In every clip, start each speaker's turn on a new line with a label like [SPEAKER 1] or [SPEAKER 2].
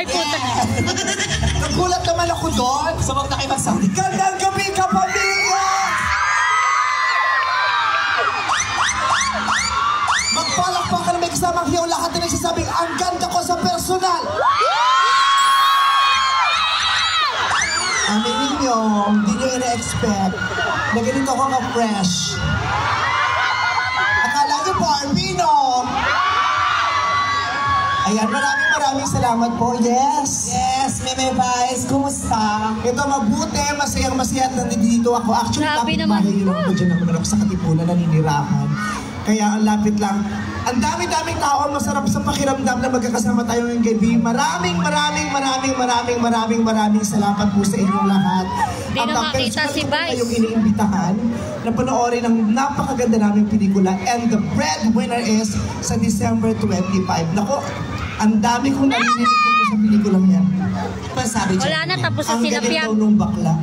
[SPEAKER 1] Ay, puta.
[SPEAKER 2] Nagulat naman ako doon.
[SPEAKER 3] So, wag na kayo magsabi.
[SPEAKER 2] Gandang gabi ka, pamilya! Magpalakpakan na may kasamang hiyaw lahat na nagsasabing ang ganda ko sa personal. Aminin nyo, hindi nyo ina-expect na ganito ako ka-fresh. Akala nyo Barbie, no? Ayan, maraming salamat po. Yes!
[SPEAKER 3] Yes, Meme Vice, kumusta?
[SPEAKER 2] Ito, mabuti, masayang-masaya at nandito ako. Actually,
[SPEAKER 1] Grabe
[SPEAKER 2] kapit
[SPEAKER 1] naman.
[SPEAKER 2] bahay yun ako dyan ako sa Katipunan, naninirahan. Kaya ang lapit lang. Ang dami-daming tao, masarap sa pakiramdam na magkakasama tayo ngayong gabi. Maraming salamat po sa inyong lahat.
[SPEAKER 1] Di na makita si Vice.
[SPEAKER 2] Kayong iniimbitahan na panoorin ang napakaganda naming pelikula. And the breadwinner is sa December 25. Nako, ang dami kong narinig ko sa pelikulang yan.
[SPEAKER 3] Pasabi dyan.
[SPEAKER 1] Wala na, tapos na
[SPEAKER 2] Ang
[SPEAKER 1] sila
[SPEAKER 2] galing
[SPEAKER 1] Piang.
[SPEAKER 2] daw nung bakla.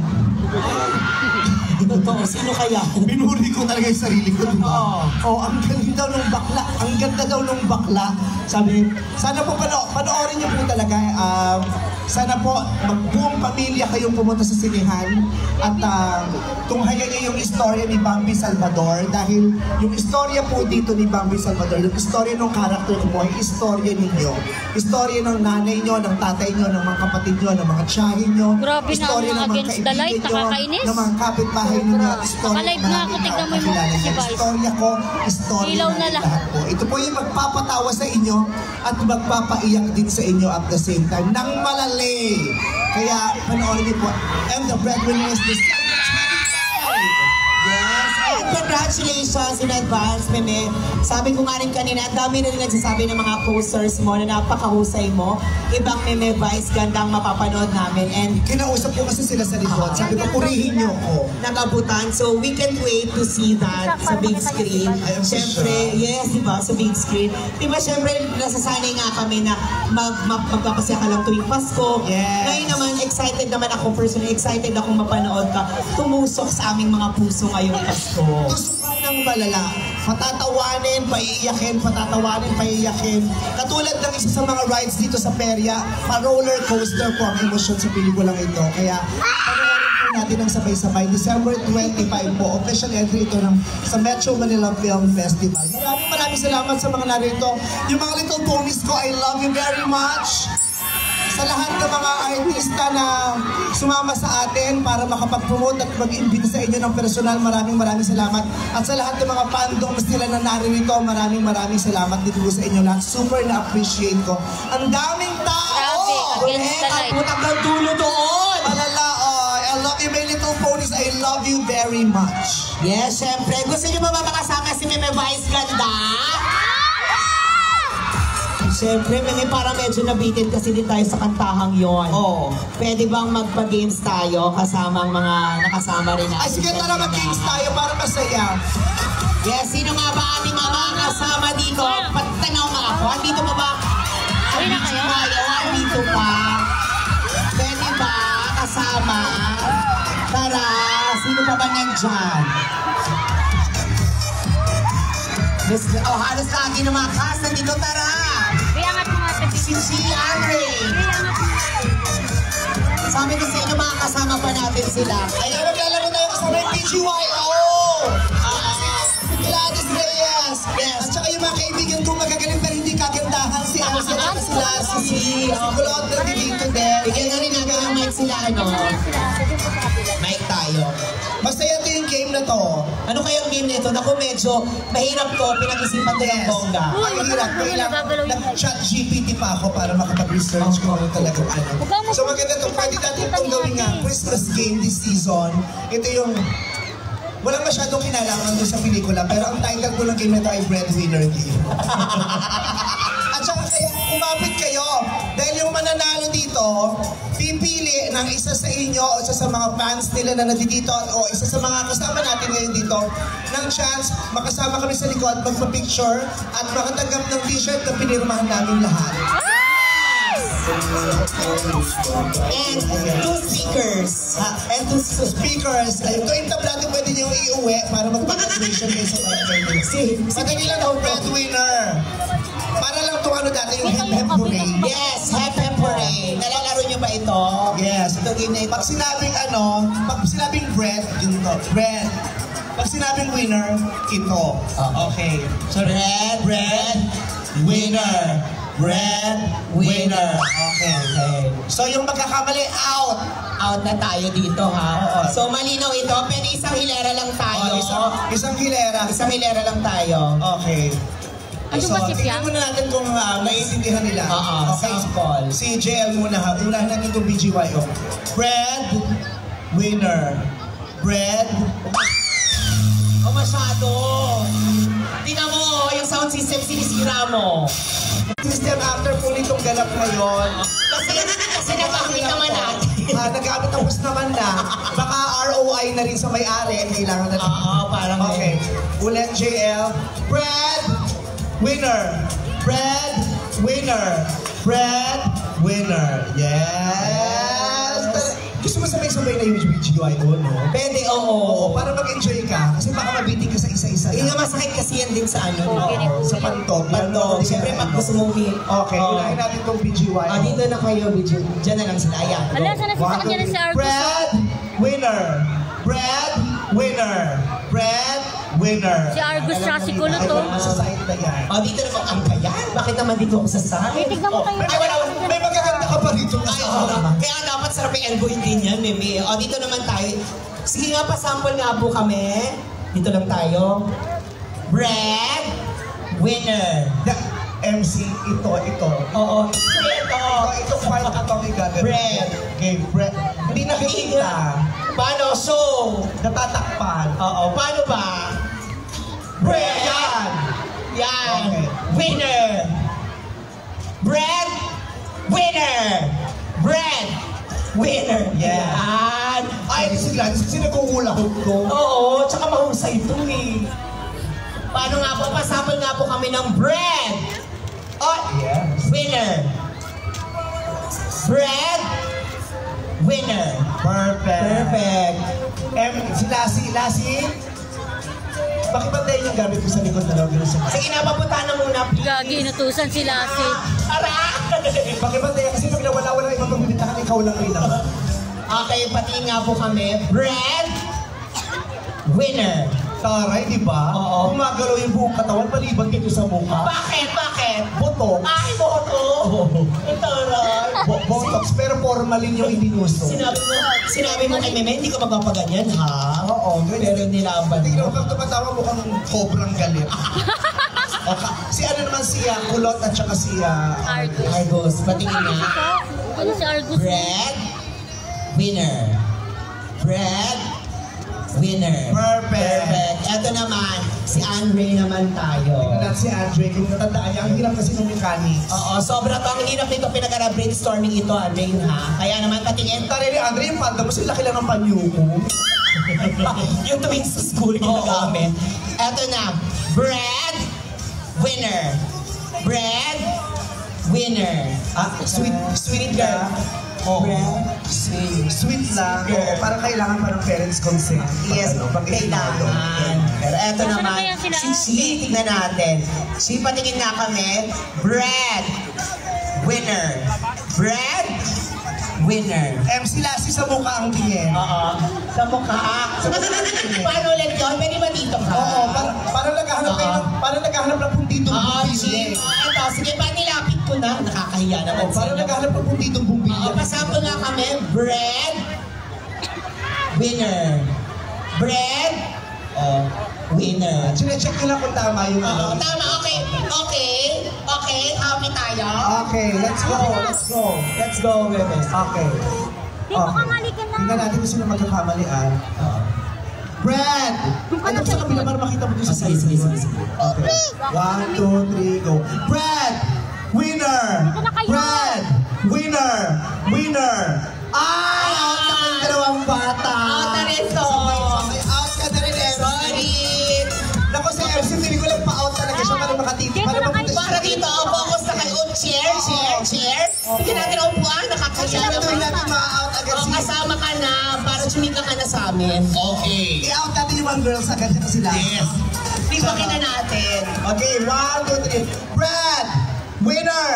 [SPEAKER 3] Totoo, sino kaya?
[SPEAKER 2] Binuri ko talaga yung sarili ko, diba?
[SPEAKER 3] Oo.
[SPEAKER 2] Oh, ang galing daw nung bakla. Ang ganda daw nung bakla. Sabi, sana po panoorin niyo po talaga. Sana po, buong pamilya kayong pumunta sa sinihan. At tunghayan niyo yung istorya ni Bambi Salvador. Dahil yung istorya po dito ni Bambi Salvador, yung istorya ng karakter ko po, ay istorya ninyo. Istorya ng nanay nyo, ng tatay nyo, ng mga kapatid nyo, ng mga tiyahin nyo.
[SPEAKER 1] Grabe na
[SPEAKER 2] Istorya
[SPEAKER 1] ang
[SPEAKER 2] ng mga
[SPEAKER 1] against the light,
[SPEAKER 2] kaibigan nyo,
[SPEAKER 1] nakakainis.
[SPEAKER 2] ng mga kapitbahay nyo.
[SPEAKER 1] Naka-live na ako, tignan mo yung mga si Vice.
[SPEAKER 2] Istorya ko, istorya
[SPEAKER 1] Ilaw na
[SPEAKER 2] natin
[SPEAKER 1] lang.
[SPEAKER 2] lahat po. Ito po yung magpapatawa sa inyo at magpapaiyak din sa inyo at the same time ng malali. Kaya panoorin niyo po. And the breadwinner is December 25.
[SPEAKER 3] Yes, and congratulations in advance, Meme. Sabi ko nga rin kanina, ang dami na rin nagsasabi ng mga posters mo na napakahusay mo. Ibang Meme Vice, gandang mapapanood namin. And
[SPEAKER 2] Kinausap ko kasi sila sa likod. Sabi ko, purihin niyo ako.
[SPEAKER 3] nagabutan. So we can't wait to see that sa big screen.
[SPEAKER 2] I am so
[SPEAKER 3] Siyempre, yes, diba, sa big screen. Diba, siyempre, nasasanay nga kami na magpapasaya ka lang tuwing Pasko.
[SPEAKER 2] Yes.
[SPEAKER 3] Ngayon naman, excited naman ako, personally excited akong mapanood ka. Tumusok sa aming mga puso ngayong Pasko.
[SPEAKER 2] Tusukan ng malala. Patatawanin, paiiyakin. Katulad ng isa sa mga rides dito sa Perya, pa-roller coaster po ang emosyon sa pelikulang ito. Kaya, panoorin po natin ang sabay-sabay. December 25 po, official entry ito sa Metro Manila Film Festival. Maraming salamat sa mga narito. Yung mga little ponies ko, I love you very much. Sa lahat ng mga artista na sumama sa atin para makapag-promote at mag-invite sa inyo ng personal, maraming salamat. At sa lahat ng mga fandoms nila na naririto, maraming salamat dito sa inyo lahat. Super na-appreciate ko. Ang daming tao!
[SPEAKER 1] Grabe, against the light.
[SPEAKER 3] Putang ng dulo doon!
[SPEAKER 2] Malala, I love you, my little ponies. I love you very much.
[SPEAKER 3] Yes, syempre. Gusto niyo ba makasama si Meme Vice ganda? Siyempre, Meme, para medyo nabitin kasi din tayo sa kantahang yon.
[SPEAKER 2] Oo.
[SPEAKER 3] Pwede bang magpa-games tayo kasama ang mga nakasama rin natin?
[SPEAKER 2] Ay, sige, tara mag-games tayo para masaya.
[SPEAKER 3] Yes, sino nga ba ating mga kasama dito? Patanaw nga ako. Andito pa ba?
[SPEAKER 1] Uwi na kayo?
[SPEAKER 3] Andito pa. Pwede ba kasama? Tara, sino pa ba nandyan? Oh, halos lagi ng mga cast. Nandito, tara!
[SPEAKER 1] Iangat mo nga ito.
[SPEAKER 3] Si Andre. Sabi ko sa inyo, mga kasama pa natin sila.
[SPEAKER 2] Ayan, maglalaro tayo kasama yung PGYO! Si Gladys Reyes!
[SPEAKER 3] Yes.
[SPEAKER 2] At saka yung mga kaibigan kong magagaling pero hindi kagandahan, si Ansel at sila, si Kulot na dito din.
[SPEAKER 3] Bigyan na rin natin ng mic sila, ano? Mic tayo.
[SPEAKER 2] Masaya ito yung game na to.
[SPEAKER 3] Ano kayang game nito? Naku, medyo mahirap to. Pinag-isipan ko ng bongga.
[SPEAKER 2] Ay, hirap. Nag-chat GPT pa ako para makapag-research kung ano talagang ano. So maganda ito. Pwede natin itong gawin nga Christmas game this season. Ito yung walang masyadong kinalaman doon sa pelikula, pero ang title ko ng game na ito ay Breadwinner Game. At saka kaya umapit kayo, dahil yung mananalo dito, pipili ng isa sa inyo o isa sa mga fans nila na nandito o isa sa mga kasama natin ngayon dito ng chance, makasama kami sa likod, magpa-picture at makatanggap ng t-shirt na pinirmahan namin lahat.
[SPEAKER 3] And two speakers.
[SPEAKER 2] And to speakers, ito yung tablado pwede nyo iuwi para magpa-graduation kayo sa breadwinner. Madali lang ang breadwinner. Para lang itong ano dati yung hep-hep parade.
[SPEAKER 3] Yes, hep-hep parade. ito, game na ito.
[SPEAKER 2] Pag sinabing bread, yun to. Bread. Pag sinabing winner, ito. Okay.
[SPEAKER 3] So, red, winner. Red, winner. Okay, okay.
[SPEAKER 2] So yung magkakamali, out.
[SPEAKER 3] Out na tayo dito, ha?
[SPEAKER 2] Oo.
[SPEAKER 3] So, malinaw ito. Pero isang hilera lang tayo.
[SPEAKER 2] Isang hilera.
[SPEAKER 3] Isang hilera lang tayo.
[SPEAKER 2] Okay.
[SPEAKER 1] Ano ba si
[SPEAKER 2] tingnan
[SPEAKER 1] Piang?
[SPEAKER 2] muna natin kung naiintindihan nila.
[SPEAKER 3] Oo, sample.
[SPEAKER 2] Si JL muna ha. Unahin natin itong BGYO. Bread, winner. Bread.
[SPEAKER 3] Oh, masyado. Tingnan mo, yung sound system sinisira mo.
[SPEAKER 2] System after po nitong ganap ngayon.
[SPEAKER 3] Kasi nagamit naman natin.
[SPEAKER 2] Nagamit tapos naman na. Baka ROI na rin sa may-ari. Kailangan na lang.
[SPEAKER 3] Oo, parang
[SPEAKER 2] Okay. Ulit, JL. Bread, winner. Bread, winner. Bread, winner. Yes! Gusto mo sabay-sabay na yung BGYO, no?
[SPEAKER 3] Pwede, oo.
[SPEAKER 2] Oo, para mag-enjoy ka. Kasi baka mabiting ka sa isa-isa.
[SPEAKER 3] Yung masakit kasi yan din sa ano.
[SPEAKER 1] Okay,
[SPEAKER 3] no?
[SPEAKER 2] Sa pantog.
[SPEAKER 3] Pantog. Siyempre, pag gusto mong
[SPEAKER 2] Okay, unahin natin itong BGYO.
[SPEAKER 3] dito na kayo, video. Diyan na lang sila. Ayan.
[SPEAKER 1] Ala, sana si kanya rin si Argus.
[SPEAKER 2] Bread, winner. Bread, winner. Bread, winner.
[SPEAKER 1] Si Argus siya si Kulo
[SPEAKER 2] Ay,
[SPEAKER 1] to.
[SPEAKER 2] sa side na yan.
[SPEAKER 3] Dito naman ang kayan. Bakit naman dito ako sa side?
[SPEAKER 1] Tignan mo kayo.
[SPEAKER 2] Ay, wala. May magaganda ka pa dito.
[SPEAKER 3] Ay, kaya dapat sarap yung elbow din yan, Mimi. Dito naman tayo. Sige nga, pasample nga po kami. Dito lang tayo. Bread, winner.
[SPEAKER 2] MC, ito.
[SPEAKER 3] Oo.
[SPEAKER 2] Ito, part na itong igagawin.
[SPEAKER 3] Bread.
[SPEAKER 2] Okay, bread. Hindi nakikita.
[SPEAKER 3] Paano? So,
[SPEAKER 2] Natatakpan.
[SPEAKER 3] oo. Paano ba? Bread.
[SPEAKER 2] Yan.
[SPEAKER 3] Yan.
[SPEAKER 2] Okay.
[SPEAKER 3] Winner. Bread, winner. Bread, winner.
[SPEAKER 2] Yeah.
[SPEAKER 3] Yan.
[SPEAKER 2] Ay, si Gladys, kasi nagkukulahod ko.
[SPEAKER 3] Oo, tsaka mahusay ito eh. Paano nga po? Pasapal nga po kami ng bread.
[SPEAKER 2] Yes.
[SPEAKER 3] Winner. Bread, winner.
[SPEAKER 2] Perfect. Si Lassie. Pakibantayin yung gamit ko sa likod na log.
[SPEAKER 3] Sige na, papunta na muna.
[SPEAKER 1] Gagi, inutusan si Lassie.
[SPEAKER 3] Para!
[SPEAKER 2] Pakibantayin kasi pag nawala-wala yung magbibitahan, ikaw lang rin naman.
[SPEAKER 3] Okay, patingin nga po kami. Bread, winner.
[SPEAKER 2] Taray, di ba?
[SPEAKER 3] Oo.
[SPEAKER 2] Gumagalaw yung buong katawan, maliban dito sa mukha.
[SPEAKER 3] Bakit?
[SPEAKER 2] Botox.
[SPEAKER 3] Ay, boto! Ito lang.
[SPEAKER 2] Botox, pero formalin yung itinuso.
[SPEAKER 3] Sinabi mo kay Meme, hindi ka magpapaganyan, ha?
[SPEAKER 2] Oo,
[SPEAKER 3] Pero nilaban
[SPEAKER 2] Tingnan
[SPEAKER 3] mo.
[SPEAKER 2] mo kang tumatawa mukhang sobrang galit. Okay. Si ano naman siya, Kulot at saka siya.
[SPEAKER 1] Argus.
[SPEAKER 3] Argus, patingin nga.
[SPEAKER 1] Ano si Argus?
[SPEAKER 3] Bread, winner. Bread, winner.
[SPEAKER 2] Perfect.
[SPEAKER 3] Ito naman, si Andre naman tayo.
[SPEAKER 2] Tingnan si Andre, kung natandaan niya, ang hirap kasi ng mechanics.
[SPEAKER 3] Oo, sobra to. Ang hirap nito, pinag-brainstorming ito, Andre, ha? Kaya naman patingin.
[SPEAKER 2] Tari ni Andre, yung panda mo, sila lang ang panyo ko.
[SPEAKER 3] Yung tuwing sa school ginagamit. Ito na, bread, winner. Bread, winner.
[SPEAKER 2] Sweet ka. Oo.
[SPEAKER 3] Bread,
[SPEAKER 2] Sweet lang. Oo, parang kailangan pa ng parents' consent.
[SPEAKER 3] Yes,
[SPEAKER 2] Pag
[SPEAKER 3] kailangan. Pero eto
[SPEAKER 1] Nasaan
[SPEAKER 3] naman,
[SPEAKER 1] na kaya sila?
[SPEAKER 3] si tignan natin. Si patingin nga kami, bread, winner. Bread, winner.
[SPEAKER 2] MC Lassie sa mukha ang tingin.
[SPEAKER 3] Oo, sa mukha. Paano ulit yun? Pwede ba dito ka?
[SPEAKER 2] Oo, parang naghahanap kayo ng, parang naghahanap ng puntitong
[SPEAKER 3] Oo,
[SPEAKER 2] bumbilya.
[SPEAKER 3] ito, sige pa nilapit ko na. Nakakahiya naman
[SPEAKER 2] Oo, parang
[SPEAKER 3] sila.
[SPEAKER 2] naghahanap ng puntitong bumbilya.
[SPEAKER 3] Oo, pasample nga kami, bread, winner. Bread, winner.
[SPEAKER 2] Chine-check nyo lang kung tama yung
[SPEAKER 3] Oo,
[SPEAKER 2] ano.
[SPEAKER 3] tama, okay. Happy tayo.
[SPEAKER 2] Okay, let's go.
[SPEAKER 3] Let's go, women.
[SPEAKER 2] Okay.
[SPEAKER 1] Dito ka malikan na.
[SPEAKER 2] Tingnan natin kung sino magkakamalian. Brad! Ano sa kabila para makita mo dito sa side?
[SPEAKER 3] Sige.
[SPEAKER 2] Okay. 1, 2, 3, go. Brad! Winner!
[SPEAKER 1] Dito na kayo.
[SPEAKER 2] Brad! Winner! Ay! Out na kayong dalawang bata!
[SPEAKER 3] Out na rin to.
[SPEAKER 2] Sabay, out ka na rin, MC.
[SPEAKER 3] Sorry.
[SPEAKER 2] Naku, si MC, hindi ko lang pa-out talaga siya para makatiti.
[SPEAKER 1] Dito na kayo.
[SPEAKER 3] Para dito, focus na kayo. Chair. Bigyan natin ang upuan. Nakakahiya
[SPEAKER 2] Siyempre,
[SPEAKER 3] naman.
[SPEAKER 2] natin ma-out agad
[SPEAKER 3] O,
[SPEAKER 2] si...
[SPEAKER 3] kasama ka na para sumika ka na sa amin. Okay.
[SPEAKER 2] I-out natin yung mga girls agad kasi sila.
[SPEAKER 3] Yes. Tingnan na natin.
[SPEAKER 2] Okay, 1, 2, 3. Brad! Winner!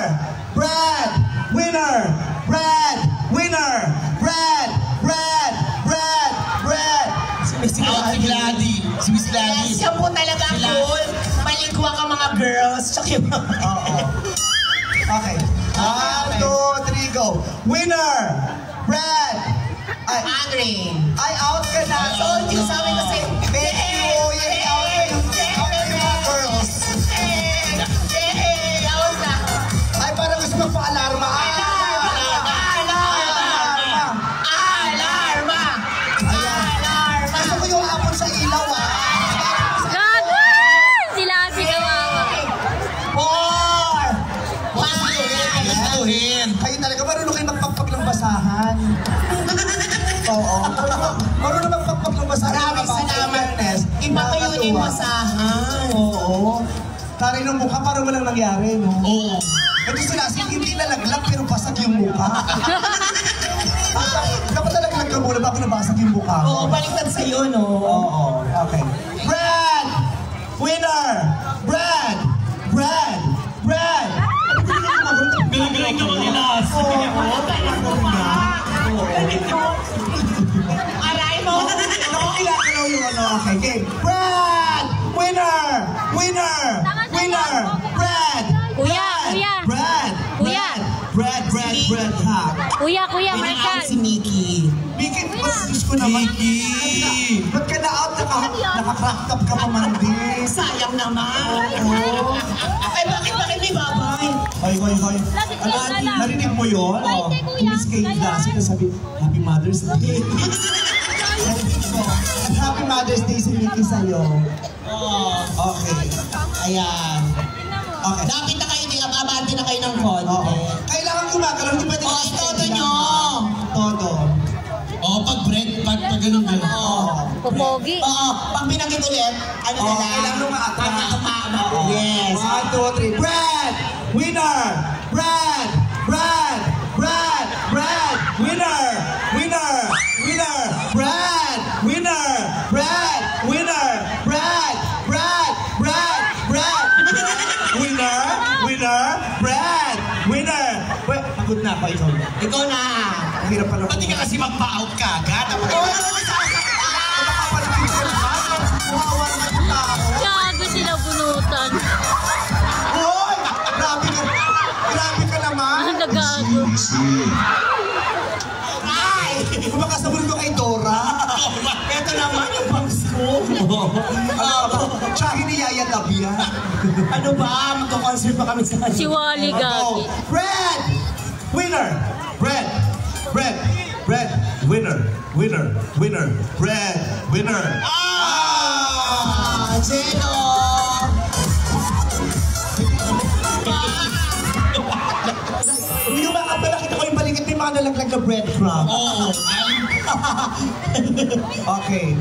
[SPEAKER 2] Brad! Winner! Brad! Winner! Brad!
[SPEAKER 3] girls, tsaka yung mga...
[SPEAKER 2] Oo. Okay. 1, 2, 3, go. Winner! Brad!
[SPEAKER 3] Andre.
[SPEAKER 2] Ay, out ka na.
[SPEAKER 3] So, hindi ko sabi kasi...
[SPEAKER 2] Thank you. Yay, out kayo. Out kayo mga girls.
[SPEAKER 3] Out na.
[SPEAKER 2] Ay, parang gusto magpa-alarma. Gusto ko yung hapon sa ilaw,
[SPEAKER 1] Gago! Sila si kawawa.
[SPEAKER 3] 4.
[SPEAKER 2] Kayo talaga, marunong kayo magpagpag ng basahan. Oo. Marunong magpagpag ng basahan.
[SPEAKER 3] Maraming salamat. Iba pa yun yung basahan.
[SPEAKER 2] Oo. Taray ng mukha, parang walang nangyari, no?
[SPEAKER 3] Oo.
[SPEAKER 2] Ito sila, hindi nalaglag pero basag yung mukha. Dapat nalaglag ka muna bago nabasag yung mukha mo.
[SPEAKER 3] Oo, baliktad sa'yo, no?
[SPEAKER 2] Oo, okay. Brad! Winner! Brad! Brad! Brad!
[SPEAKER 4] Galing ka mag-ilas.
[SPEAKER 3] Aray mo!
[SPEAKER 2] Nakakilakalaw yung ano, okay, game. Brad! Winner! Winner! Winner! Brad!
[SPEAKER 1] Kuya, kuya.
[SPEAKER 2] Brad!
[SPEAKER 1] Kuya.
[SPEAKER 2] Brad, ha?
[SPEAKER 1] Kuya,
[SPEAKER 3] Ina-out
[SPEAKER 1] Marshall.
[SPEAKER 3] si Mickey.
[SPEAKER 2] Mickey, Diyos ko naman.
[SPEAKER 4] Mickey!
[SPEAKER 2] Ba't ka na-out? Naka-cracked up ka pa man din.
[SPEAKER 3] Sayang naman. Oo. Ay, bakit may babay?
[SPEAKER 2] Hoy.
[SPEAKER 1] Lapit kayo, lala.
[SPEAKER 2] Narinig mo yun?
[SPEAKER 1] Ay, hindi, kuya.
[SPEAKER 2] Miss Kate
[SPEAKER 1] Kaya.
[SPEAKER 2] Lassie na sabi, Happy Mother's Day. Narinig mo. At Happy Mother's Day si Mickey sa'yo. Okay.
[SPEAKER 3] Ayan.
[SPEAKER 2] Okay.
[SPEAKER 3] Dapat na kayo, abante na kayo ng konti.
[SPEAKER 2] Oo. Kailangan gumagalaw, hindi pwede
[SPEAKER 3] Oh, itodo nyo.
[SPEAKER 2] Todo.
[SPEAKER 4] Pag ganun.
[SPEAKER 1] Popogi.
[SPEAKER 3] Oo, pag binanggit ulit, ano na lang?
[SPEAKER 2] Kailangan umaatras.
[SPEAKER 3] Tama. Yes.
[SPEAKER 2] 1, 2, 3. Brad! Winner! Brad! Brad! Brad! Brad! Winner! Winner! Winner! Brad! Winner! Brad! Winner! Brad! Brad! Brad! Brad! Winner! Winner! Brad! Winner! Pagod na ako, ikaw.
[SPEAKER 3] Ikaw na.
[SPEAKER 2] Ang hirap pala.
[SPEAKER 4] Ba't di ka kasi mag-pa-out ka agad?
[SPEAKER 1] Gago sila bunutan.
[SPEAKER 2] Hoy! Grabe ka naman!
[SPEAKER 1] Ang nagago.
[SPEAKER 3] Ay!
[SPEAKER 2] Kumakasabot ko kay Dora.
[SPEAKER 3] Ito naman yung bangs ko.
[SPEAKER 2] Tsaka hiniyaya tabi yan.
[SPEAKER 3] Ano ba? Magka-concert pa kami sa kanya.
[SPEAKER 1] Si Wally Gagi.
[SPEAKER 2] Brad! Winner! Brad! Brad! Brad! Winner! Winner! Winner! Brad! Winner!
[SPEAKER 3] Jeno!
[SPEAKER 2] Yung mga pala, kita ko yung balikat may mga nalaglag na breadcrumb.
[SPEAKER 4] Oo.
[SPEAKER 2] Okay.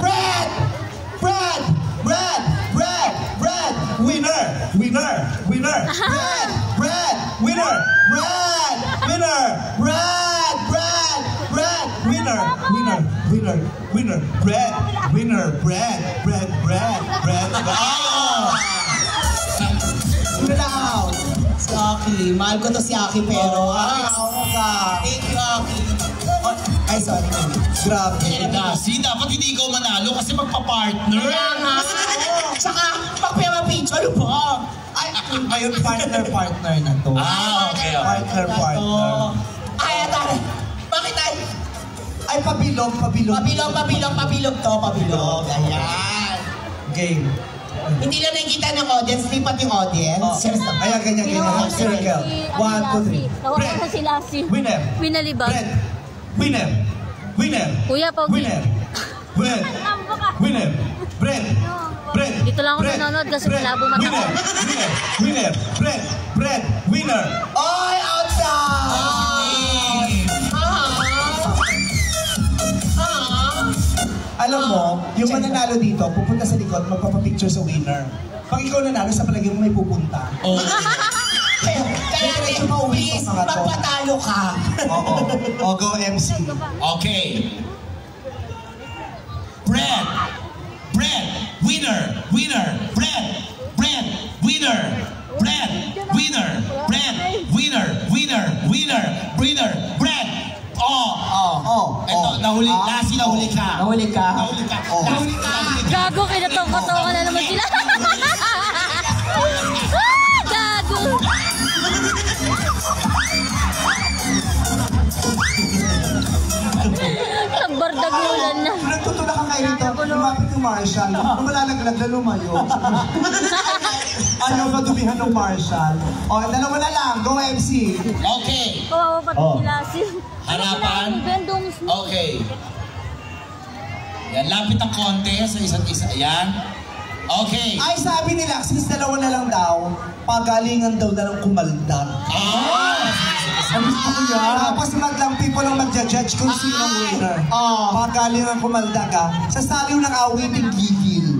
[SPEAKER 2] Brad! Brad! Brad! Brad! Brad! Winner! Winner! Winner! Brad! Brad! Winner! Brad! Winner! Brad! Brad! Brad! Winner! Winner! Winner! Winner! Brad! Winner! Brad! Brad! Brad! Brad!
[SPEAKER 3] Sino na out? Si Aki. Mahal ko to si Aki pero...
[SPEAKER 2] Ako ka!
[SPEAKER 3] Thank you, Aki.
[SPEAKER 2] Ay, sorry. Grabe.
[SPEAKER 4] Kasi dapat hindi ikaw manalo kasi magpa-partner.
[SPEAKER 3] Kaya nga. Tsaka, pag-pera-page, ano ba?
[SPEAKER 2] Ayun, partner na to.
[SPEAKER 4] Okay.
[SPEAKER 2] Partner.
[SPEAKER 3] Ay, atay. Bakit ay?
[SPEAKER 2] Ay, pabilog.
[SPEAKER 3] Pabilog to, pabilog. Ayan.
[SPEAKER 2] Game.
[SPEAKER 3] Hindi lang nakikita ng audience, lipat yung audience.
[SPEAKER 2] Ayan, ganyan. Circle. 1, 2, 3.
[SPEAKER 1] Nawalan ko si Lassie.
[SPEAKER 2] Winner.
[SPEAKER 1] Winalibag.
[SPEAKER 2] Brad. Winner.
[SPEAKER 1] Kuya, Pogi.
[SPEAKER 2] Winner. Brad.
[SPEAKER 1] Dito lang ako nanonood kasi malabo mata ko.
[SPEAKER 2] Winner. Brad. Winner. Oy, outside! Alam mo, yung mananalo dito, pupunta sa likod, magpapapicture sa winner. Pag ikaw nanalo, sa palagay mo may pupunta.
[SPEAKER 4] Oo.
[SPEAKER 3] Kaya
[SPEAKER 2] Medyo mauwi
[SPEAKER 3] please,
[SPEAKER 2] sa mga to.
[SPEAKER 3] magpatalo ka.
[SPEAKER 2] Oo. O, go MC.
[SPEAKER 4] Okay. Brad. Winner. Brad. Winner. Brad. Ito, nahuli ka.
[SPEAKER 3] Nahuli ka.
[SPEAKER 4] Nahuli ka.
[SPEAKER 2] Oh.
[SPEAKER 4] Nahuli ka.
[SPEAKER 1] Gago, kinatong-katongan
[SPEAKER 2] Marshall. Nung malalaglag na lumayo. Ayaw madumihan ng Marshall. O, dalawa na lang. Go, MC.
[SPEAKER 4] Okay.
[SPEAKER 1] Oo, pati nila asin.
[SPEAKER 4] Harapan.
[SPEAKER 1] Bendong snow.
[SPEAKER 4] Okay. Yan, lapit ang konti sa isa't isa. Yan. Okay.
[SPEAKER 2] Ay, sabi nila, since dalawa na lang daw, pagalingan daw na ng kumaldag. Ang gusto ko yan. Tapos maglang people ang magja-judge kung sino ang winner. Pagalingan kumaldag sasaliw ng awiting gigil.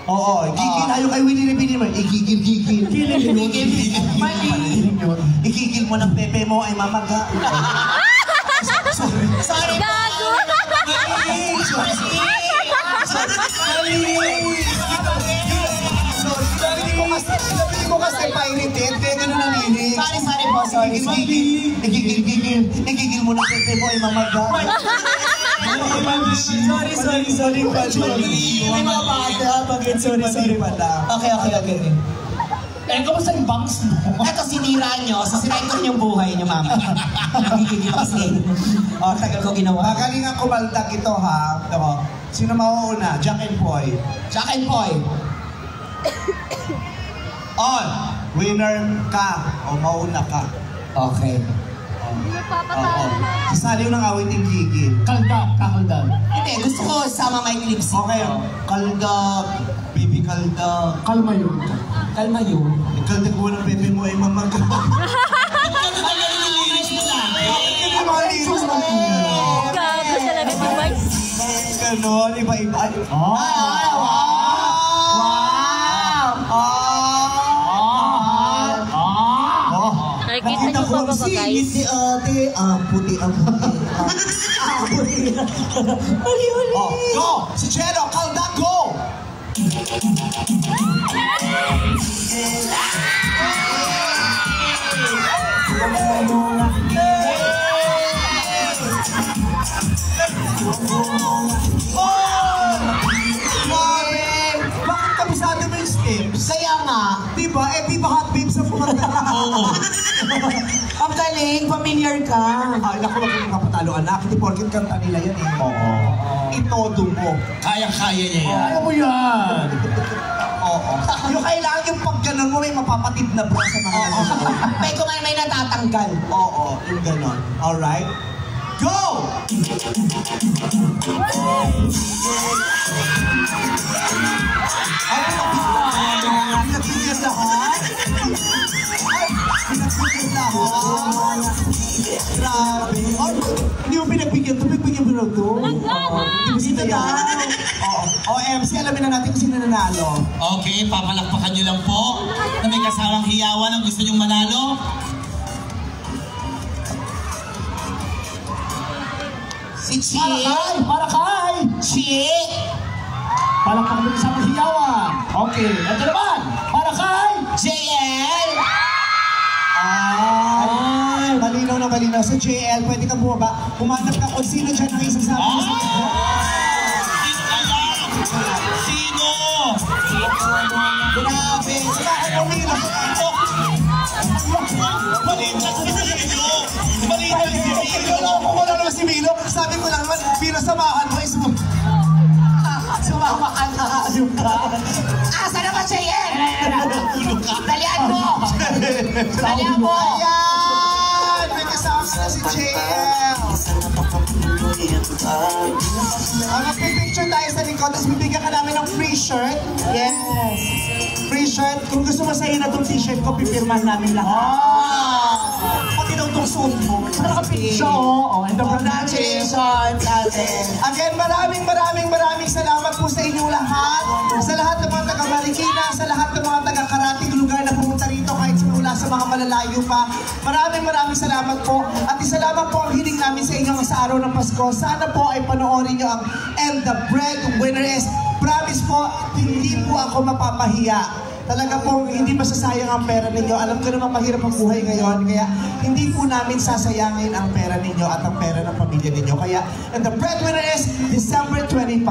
[SPEAKER 2] Oo, gigil. Ayaw kay Winnie Rebini mo. Igigil. Igigil mo ng pepe mo ay mamaga. Sorry.
[SPEAKER 1] Gago!
[SPEAKER 2] Sabi ko kasi pirated, kaya gano'n nalilig.
[SPEAKER 3] Sorry po, sorry.
[SPEAKER 2] Igigil mo ng pepe mo ay mamaga. Sorry.
[SPEAKER 3] May mga bata, pag-get sorry pala. Okay.
[SPEAKER 4] Eh, kamusta yung bangs mo?
[SPEAKER 3] Eto, sinira nyo. Sasirain ko rin yung buhay nyo, mama. Nagigigil kasi. Tagal ko ginawa.
[SPEAKER 2] Magalingan kumaldag ito, ha? Sino mauuna? Jack and Poy.
[SPEAKER 3] Jack and Poy.
[SPEAKER 2] On! Winner ka o mauna ka.
[SPEAKER 3] Okay.
[SPEAKER 1] Hindi na papatalo na.
[SPEAKER 2] Sasaliw ng awiting gigil.
[SPEAKER 4] Kakaldag.
[SPEAKER 3] Hindi, gusto ko sama my clips.
[SPEAKER 2] Okay, kaldag, baby kaldag.
[SPEAKER 3] Kalma yun.
[SPEAKER 2] Kaldag mo ng pepe mo ay mamaga.
[SPEAKER 1] Gago talaga si Mike.
[SPEAKER 2] Ganon, iba-iba.
[SPEAKER 1] Nakikita niyo pa ba guys?
[SPEAKER 2] Si ate, puti ang puti. Huli. Go! Si Chelo, kaldag, go! Bakit kabisado mo yung steps?
[SPEAKER 3] Kaya nga,
[SPEAKER 2] Diba? Viva Hot Babes ang pumunta.
[SPEAKER 4] Oo.
[SPEAKER 3] ang galing, familiar ka.
[SPEAKER 2] Ay, naku, wag kang kapatalo, anak. Hindi porkit kanta nila yan eh.
[SPEAKER 4] Oo.
[SPEAKER 2] Itodo mo.
[SPEAKER 4] Kaya-kaya niya yan.
[SPEAKER 2] Kaya mo yan. Oo. Yung kailangan yung pag ganun mo, may mapapatid na bra sa mga
[SPEAKER 3] May kumain may natatanggal.
[SPEAKER 2] Oo, yung ganon. Alright? Go! Ay, pinagbigyan lahat? Ay, pinagbigyan lahat? Grabe. Ay, hindi mo pinagbigyan ito, pinagbigyan mo lang ito. Hindi mo sila yan. Oo, MC, alamin na natin kung sino nanalo.
[SPEAKER 4] Okay, papalakpakan nyo lang po na may kasamang hiyawan ang gusto nyong manalo.
[SPEAKER 3] Si Chi.
[SPEAKER 2] Para kay!
[SPEAKER 3] Chi.
[SPEAKER 2] Palakpak mo sa hiyawan. Okay, ito naman. Para kay!
[SPEAKER 3] JL.
[SPEAKER 2] Ay, malinaw na malinaw. Sa JL, pwede ka bumaba. Kumanap ka kung sino dyan ang isasabi mo sa iyo.
[SPEAKER 4] Sino?
[SPEAKER 2] Grabe. Saka ako nila.
[SPEAKER 4] Malitan si Milo! Malitan si Milo!
[SPEAKER 2] Wala naman si Milo. Sabi ko lang naman, Milo, samahan mo.
[SPEAKER 3] Sumama ka na. Asa naman JL? Dalian mo. Dalian mo.
[SPEAKER 2] Ayan! May kasama na si JL. Magpipicture tayo sa likod, tapos bibigyan ka namin ng free shirt.
[SPEAKER 3] Yes.
[SPEAKER 2] Free shirt. Kung gusto mo sa'yo na itong t-shirt ko, pipirman namin lahat. Pati daw itong suot mo. Nakapicture, oo. And
[SPEAKER 3] Congratulations, ate.
[SPEAKER 2] again, maraming salamat po sa inyong lahat. Sa lahat ng mga taga-Marikina, sa lahat ng mga taga-karating lugar na pumunta rito kahit mula sa mga malalayo pa. Maraming salamat po. At isa lamang po ang hiling namin sa inyo sa araw ng Pasko. Sana po ay panoorin nyo ang And the Breadwinner is. Promise po, hindi po ako mapapahiya. talaga pong hindi masasayang ang pera ninyo. Alam ko naman mahirap ang buhay ngayon, kaya hindi po namin sasayangin ang pera ninyo at ang pera ng pamilya ninyo. Kaya, and the breadwinner is December 25.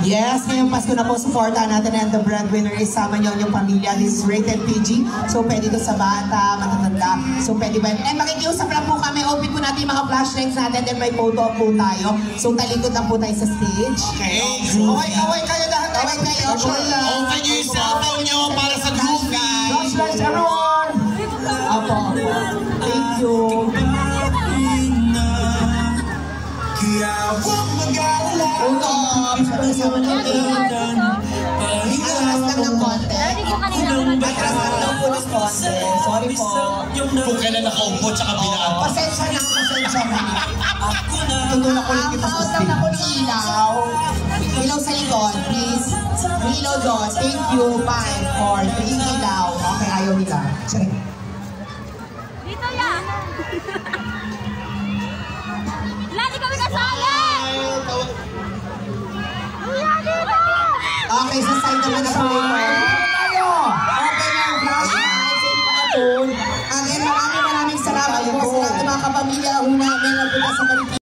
[SPEAKER 3] Yes, ngayong Pasko na po, supportahan natin and the breadwinner is sama niyo yung pamilya. This is rated PG. So, pwede to sa bata, matatanda. So, pwede ba? And makikiusap lang po kami. Open po natin yung mga flashlights natin and may photo po tayo. So, talikod lang po tayo sa stage.
[SPEAKER 4] Okay.
[SPEAKER 2] Away kayo lahat.
[SPEAKER 3] Away kayo.
[SPEAKER 4] Open nyo yung cellphone nyo para sa groupie.
[SPEAKER 2] Flashlights, everyone!
[SPEAKER 3] Apo. Thank you. Uno, kasama natin. Hinggas lang ng konti.
[SPEAKER 1] Ready ko kanina.
[SPEAKER 3] Atras lang ng po ng konti. Sorry po.
[SPEAKER 4] Kung kailan nakaupo tsaka binaan.
[SPEAKER 3] Pasensya na, pasensya na.
[SPEAKER 2] Tutulak ko lang kita sa
[SPEAKER 3] Out lang ako ng ilaw. Ilaw sa likod, please. Ilaw doon. Thank you. 5, 4, 3 ilaw. Okay, ayaw nila. Sige.
[SPEAKER 1] Dito yan. Lagi kami kasali. Kuya, dito.
[SPEAKER 3] Okay, sa side naman na po ito. Okay na ang flashlight sa inyong mga phone. Again, maraming salamat po sa lahat ng mga kapamilya. Una, may napunta sa